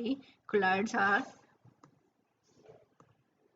the colloids are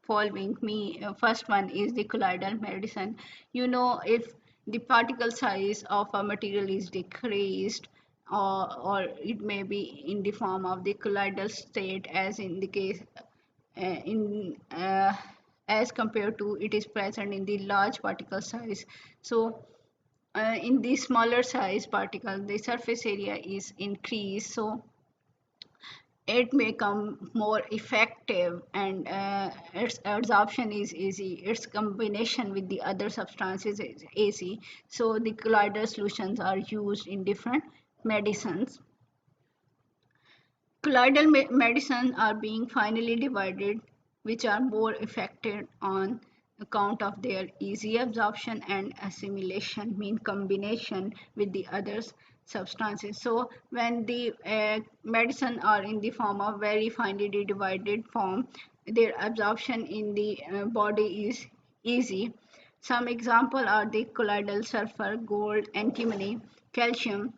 following me. First one is the colloidal medicine. If the particle size of a material is decreased, or it may be in the form of the colloidal state, as in the case in as compared to it is present in the large particle size. So in the smaller size particle, the surface area is increased, so it may become more effective, and its absorption is easy, its combination with the other substances is easy. So the colloidal solutions are used in different medicines. Colloidal medicines are being finally divided, which are more effective on account of their easy absorption and assimilation, mean combination with the other substances. So when the medicine are in the form of very finely divided form, their absorption in the body is easy. Some example are the colloidal sulfur, gold, antimony, calcium,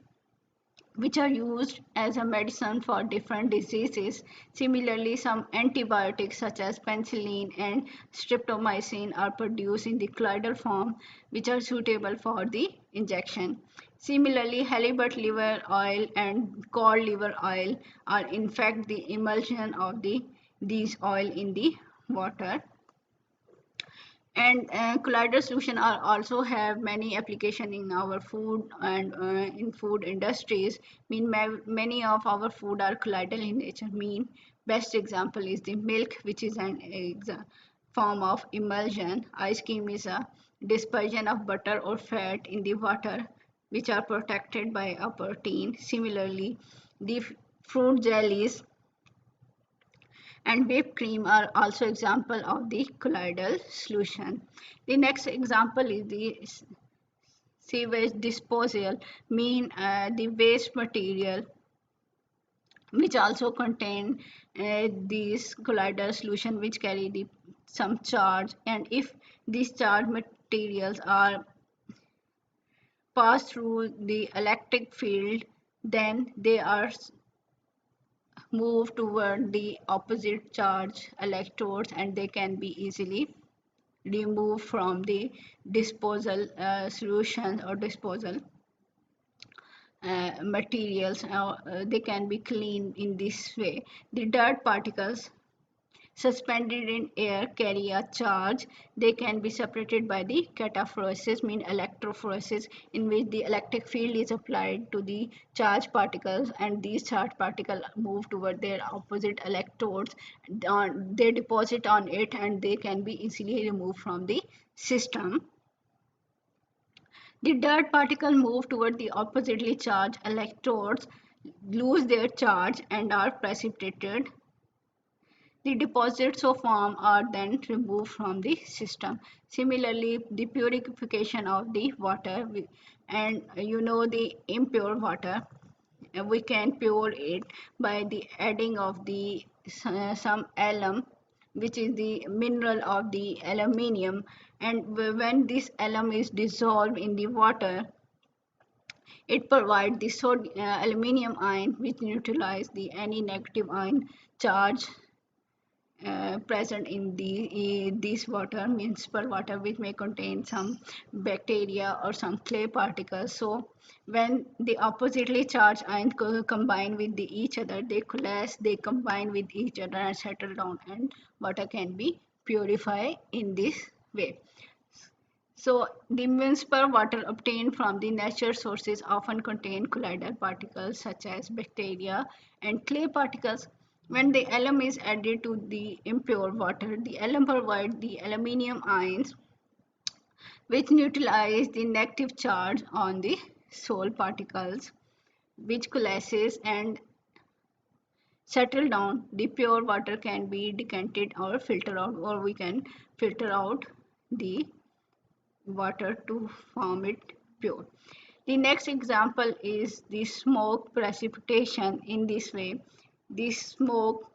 which are used as a medicine for different diseases. Similarly, some antibiotics such as penicillin and streptomycin are produced in the colloidal form, which are suitable for the injection. Similarly, halibut liver oil and cod liver oil are in fact the emulsion of these oil in the water. And colloidal solution are also have many application in our food and in food industries. Mean many of our food are colloidal in nature. Mean best example is the milk, which is an form of emulsion. Ice cream is a dispersion of butter or fat in the water, which are protected by a protein. Similarly, the fruit jellies and whipped cream are also example of the colloidal solution. The next example is the sewage disposal, mean the waste material which also contain these colloidal solution which carry some charge, and if these charged materials are passed through the electric field, then they are move toward the opposite charge electrodes, and they can be easily removed from the disposal solution or disposal materials. They can be cleaned in this way. The dirt particles suspended in air carry a charge. They can be separated by the cataphoresis, mean electrophoresis, in which the electric field is applied to the charged particles, and these charged particles move toward their opposite electrodes. They deposit on it, and they can be easily removed from the system. The dirt particles move toward the oppositely charged electrodes, lose their charge, and are precipitated. The deposits so formed are then removed from the system. Similarly, the purification of the water, and the impure water, we can pure it by the adding of the some alum, which is the mineral of the aluminium. And when this alum is dissolved in the water, it provides the aluminium ion, which neutralize the any negative ion charge present in this water, municipal water, which may contain some bacteria or some clay particles. So when the oppositely charged ions combine with each other, they coalesce, they combine with each other and settle down, and water can be purified in this way. So the municipal water obtained from the natural sources often contain colloidal particles such as bacteria and clay particles. When the alum is added to the impure water, the alum provides the aluminium ions, which neutralize the negative charge on the salt particles, which coalesces and settle down. The pure water can be decanted or filtered out, or we can filter out the water to form it pure. The next example is the smoke precipitation. In this way, the smoke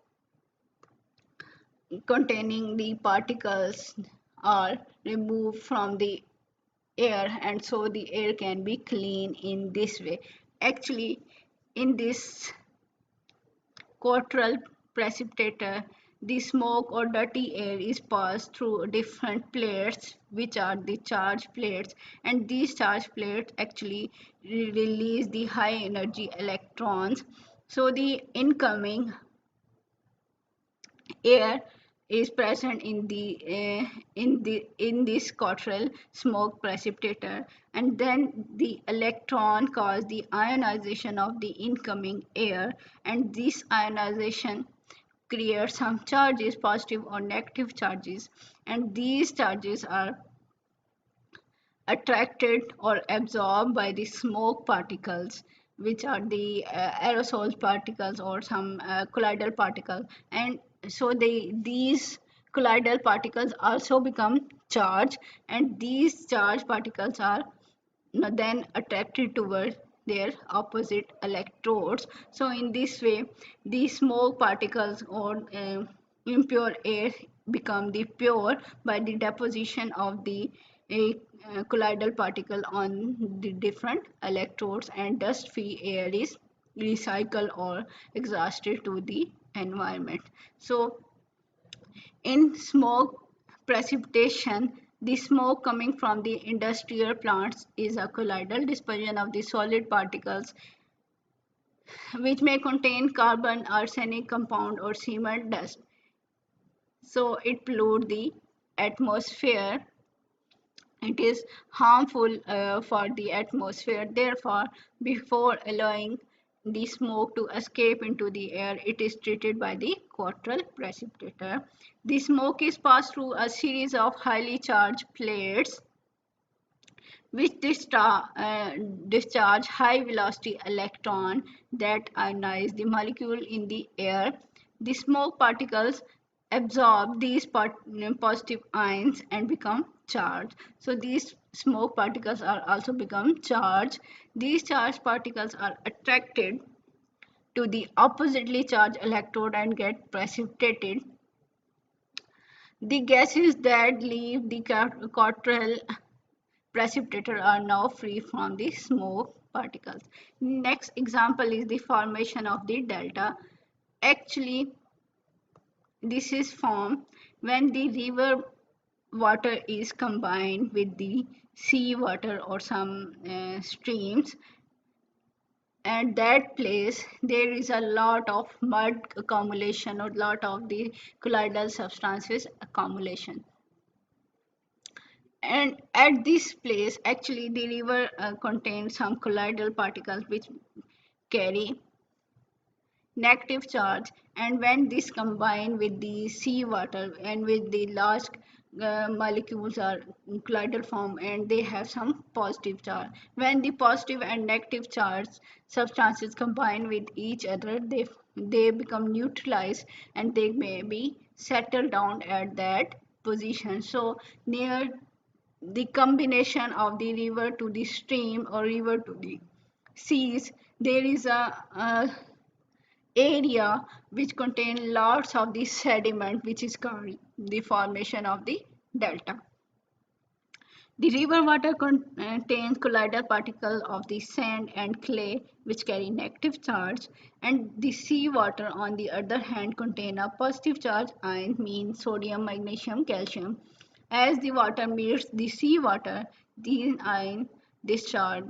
containing the particles are removed from the air, and so the air can be clean in this way. Actually, in this Coronal precipitator. The smoke or dirty air is passed through different plates, which are the charge plates, and these charge plates actually release the high energy electrons. So the incoming air is present in this coronal smoke precipitator, and then the electron cause the ionization of the incoming air, and this ionization creates some charges, positive or negative charges, and these charges are attracted or absorbed by the smoke particles, which are the aerosol particles or some colloidal particles. And so these colloidal particles also become charged, and these charged particles are then attracted toward their opposite electrodes. So in this way, the smoke particles or impure air become the pure by the deposition of the colloidal particle on the different electrodes, and dust free air is recycled or exhausted to the environment. So in smoke precipitation, the smoke coming from the industrial plants is a colloidal dispersion of the solid particles, which may contain carbon, arsenic compound, or cement dust. So it pollutes the atmosphere. It is harmful for the atmosphere. Therefore, before allowing the smoke to escape into the air, it is treated by the coronal precipitator. The smoke is passed through a series of highly charged plates, which discharge high velocity electron that ionize the molecule in the air. The smoke particles absorb these positive ions and become charged. So these smoke particles are also become charged. These charged particles are attracted to the oppositely charged electrode and get precipitated. The gases that leave the coronal precipitator are now free from the smoke particles. Next example is the formation of the delta. Actually, this is formed when the river water is combined with the sea water or some streams. At that place, there is a lot of mud accumulation or lot of the colloidal substances accumulation. And at this place, actually, the river contains some colloidal particles which carry negative charge, and when this combine with the seawater and with the large molecules are colloidal form, and they have some positive charge. When the positive and negative charge substances combine with each other, they become neutralized, and they may be settled down at that position. So near the combination of the river to the stream or river to the seas, there is a area which contain lots of the sediment, which is called the formation of the delta. The river water contains colloidal particles of the sand and clay, which carry negative charge, and the sea water on the other hand contain a positive charge ion, means sodium, magnesium, calcium. As the water meets the sea water, these ions discharge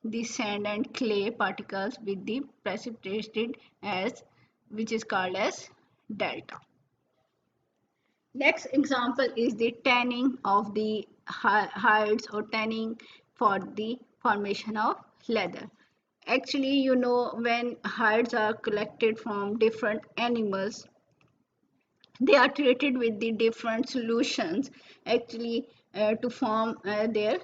the sand and clay particles with the precipitated as, which is called as delta. Next example is the tanning of the hides or tanning for the formation of leather. Actually, when hides are collected from different animals, they are treated with the different solutions actually to form their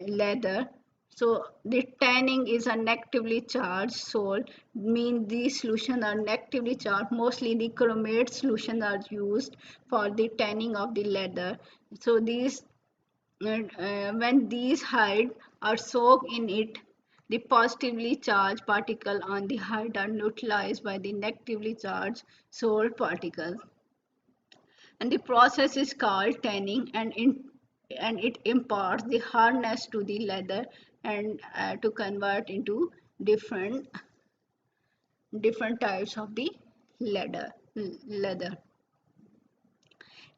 leather. So the tanning is a negatively charged salt, mean these solutions are negatively charged. Mostly the chromate solutions are used for the tanning of the leather. So these when these hide are soaked in it, the positively charged particle on the hide are neutralized by the negatively charged salt particles, and the process is called tanning, and it imparts the hardness to the leather and to convert into different different types of the leather.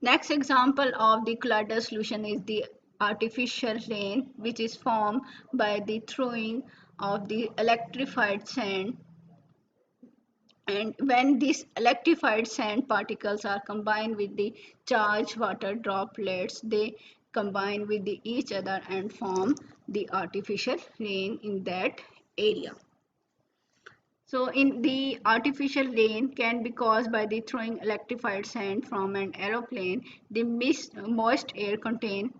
Next example of the colloidal solution is the artificial rain, which is formed by the throwing of the electrified sand. And when these electrified sand particles are combined with the charged water droplets, they combine with each other and form the artificial rain in that area. So in the artificial rain can be caused by the throwing electrified sand from an aeroplane. The moist air contain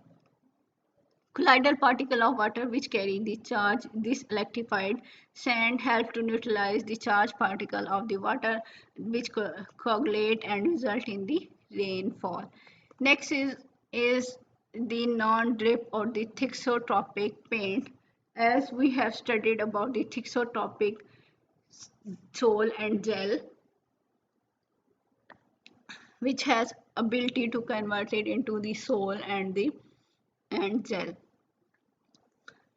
colloidal particle of water which carry the charge. This electrified sand help to neutralize the charged particle of the water which coagulate and result in the rainfall. Next is the non-drip or the thixotropic paint. As we have studied about the thixotropic sol and gel, which has ability to convert it into the sol and the and gel.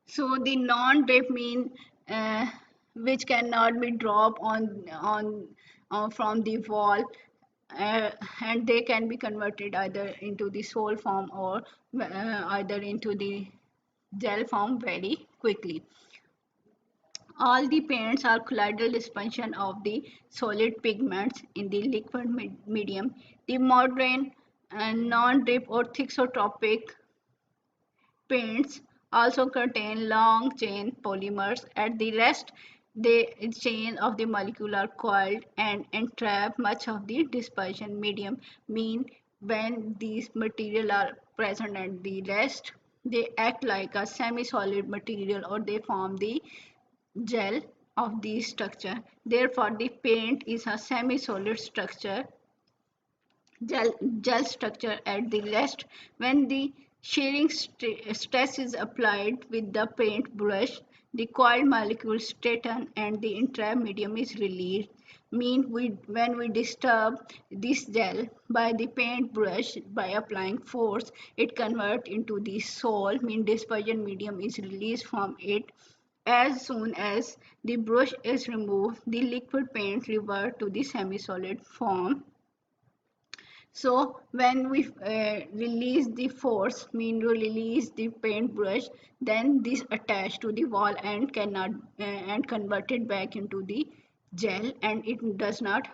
So the non-drip mean which cannot be dropped on from the wall, and they can be converted either into the sol form or either into the gel form very quickly. All the paints are colloidal dispersion of the solid pigments in the liquid medium. The modern non-drip or thixotropic paints also contain long chain polymers. At the rest, the chain of the molecule are coiled and entrap much of the dispersion medium. Mean when these material are present at the rest, they act like a semi-solid material or they form the gel of the structure. Therefore, the paint is a semi-solid structure, gel structure at the rest. When the shearing stress is applied with the paint brush, the coiled molecules straighten and the entire medium is released. When we disturb this gel by the paint brush by applying force, it converts into the sol, mean dispersion medium is released from it. As soon as the brush is removed, the liquid paint revert to the semi-solid form. So when we release the force, mean release the paintbrush, then this attached to the wall and cannot and converted back into the gel, and it does not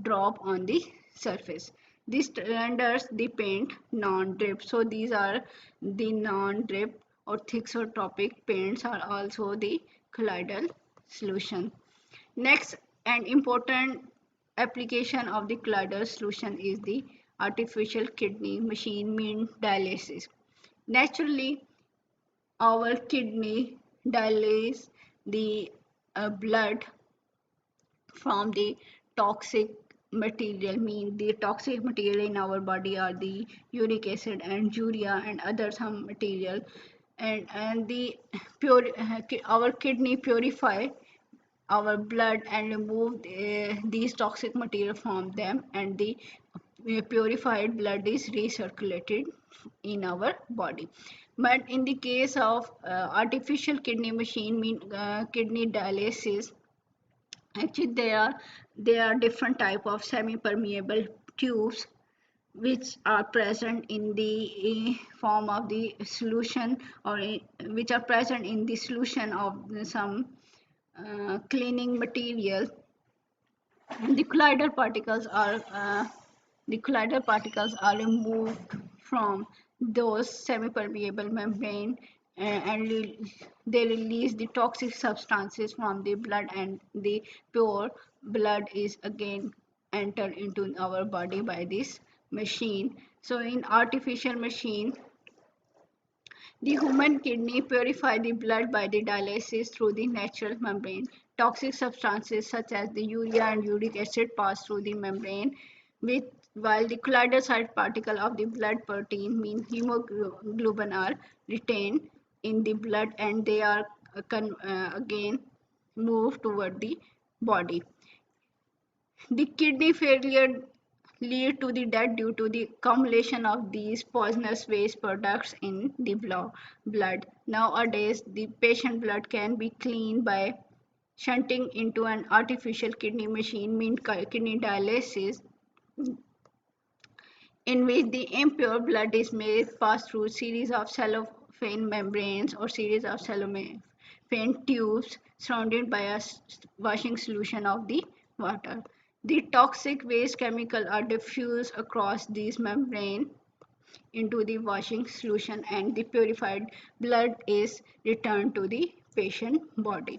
drop on the surface. This renders the paint non-drip. So these are the non-drip or thixotropic paints are also the colloidal solution. Next and important application of the colloidal solution is the artificial kidney machine, mean dialysis. Naturally, our kidney dilates the blood from the toxic material, mean the toxic material in our body are the uric acid and urea and other some material, and the pure our kidney purify our blood and remove these toxic material from them, and the purified blood is recirculated in our body. But in the case of artificial kidney machine, mean kidney dialysis, actually there are different type of semi permeable tubes which are present in the form of the solution, or which are present in the solution of some cleaning material. And the colloidal particles are removed from those semi-permeable membrane, they release the toxic substances from the blood, and the pure blood is again entered into our body by this machine. So in artificial machine, the human kidney purify the blood by the dialysis through the natural membrane. Toxic substances such as the urea and uric acid pass through the membrane, with while the colloidal side particle of the blood protein, mean hemoglobin, are retained in the blood, and they are again moved toward the body. The kidney failure lead to the death due to the accumulation of these poisonous waste products in the blood. Nowadays, the patient blood can be cleaned by shunting into an artificial kidney machine means kidney dialysis, in which the impure blood is made pass through series of cellophane membranes or series of cellophane tubes surrounded by a washing solution of the water. The toxic waste chemical are diffused across these membranes into the washing solution, and the purified blood is returned to the patient body.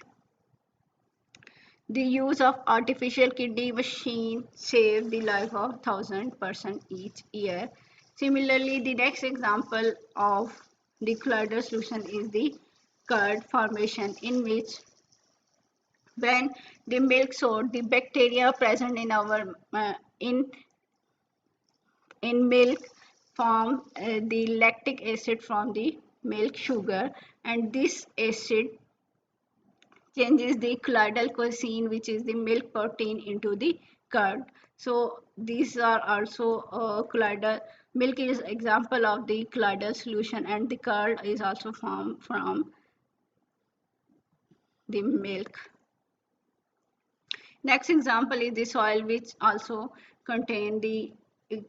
The use of artificial kidney machine saved the life of 1,000 persons each year. Similarly, the next example of the colloidal solution is the curd formation, in which when the milk sort, the bacteria present in our in milk form the lactic acid from the milk sugar, and this acid changes the colloidal casein, which is the milk protein, into the curd. So these are also colloidal. Milk is example of the colloidal solution, and the curd is also formed from the milk. Next example is the soil, which also contain the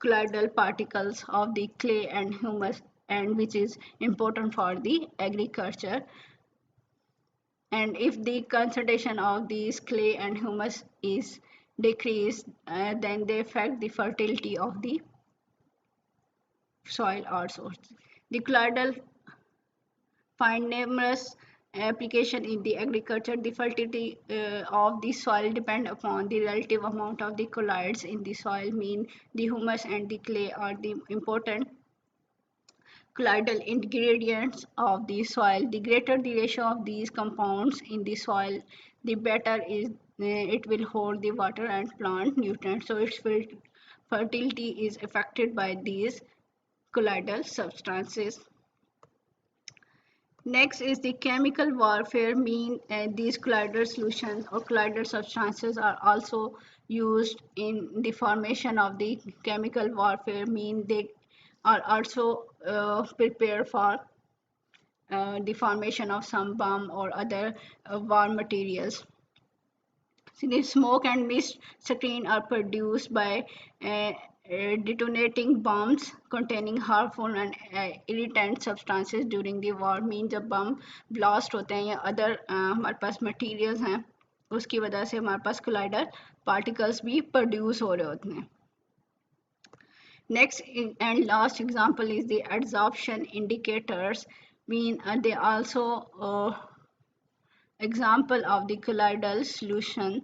colloidal particles of the clay and humus, and which is important for the agriculture. And if the concentration of these clay and humus is decreased, then they affect the fertility of the soil also. The colloidal find numerous application in the agriculture. The fertility of the soil depend upon the relative amount of the colloids in the soil. Mean the humus and the clay are the important colloidal ingredients of the soil. The greater the ratio of these compounds in the soil, the better is it will hold the water and plant nutrients. So its fertility is affected by these colloidal substances. Next is the chemical warfare, mean these colloidal solutions or colloidal substances are also used in the formation of the chemical warfare, mean they are also prepared for the formation of some bomb or other war materials. So the smoke and mist screen are produced by detonating bombs containing harmful and irritant substances during the war. Mean जब bomb blast होते हैं या other हमारे पास materials हैं, उसकी वजह से हमारे पास कोलाइडल पार्टिकल्स भी प्रोड्यूस हो रहे होते हैं. Next and last example is the adsorption indicators, mean they also example of the colloidal solution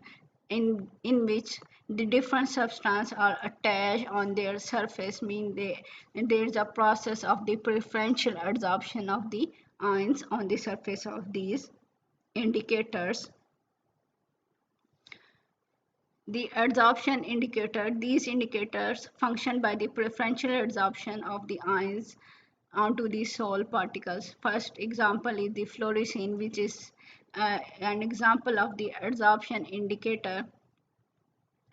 in which the different substances are attached on their surface, mean there is a process of the preferential adsorption of the ions on the surface of these indicators. The adsorption indicator, these indicators function by the preferential adsorption of the ions onto the solid particles. First example is the fluorescein, which is an example of the adsorption indicator,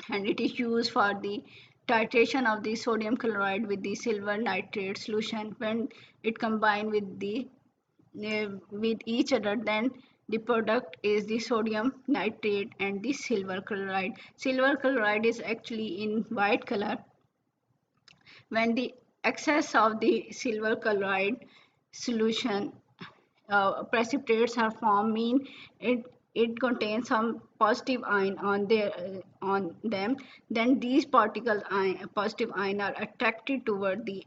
and it is used for the titration of the sodium chloride with the silver nitrate solution. When it combined with each other, then the product is the sodium nitrate and the silver chloride. Silver chloride is actually in white color. When the excess of the silver chloride solution precipitates are formed, mean it contains some positive ion on them, then these positive ion are attracted toward the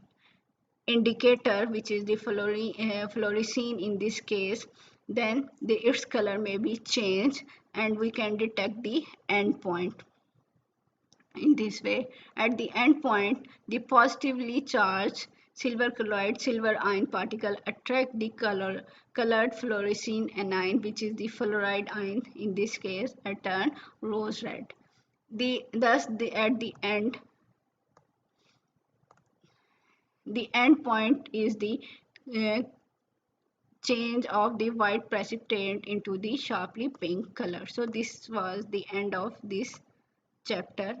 indicator, which is the fluorescein in this case. Then its color may be changed, and we can detect the end point. In this way, at the end point, the positively charged silver colloid silver ion particle attract the colored fluorescein anion, which is the fluoride ion in this case, and turn rose red. At the end point is the uh, change of the white precipitate into the sharply pink color. So this was the end of this chapter.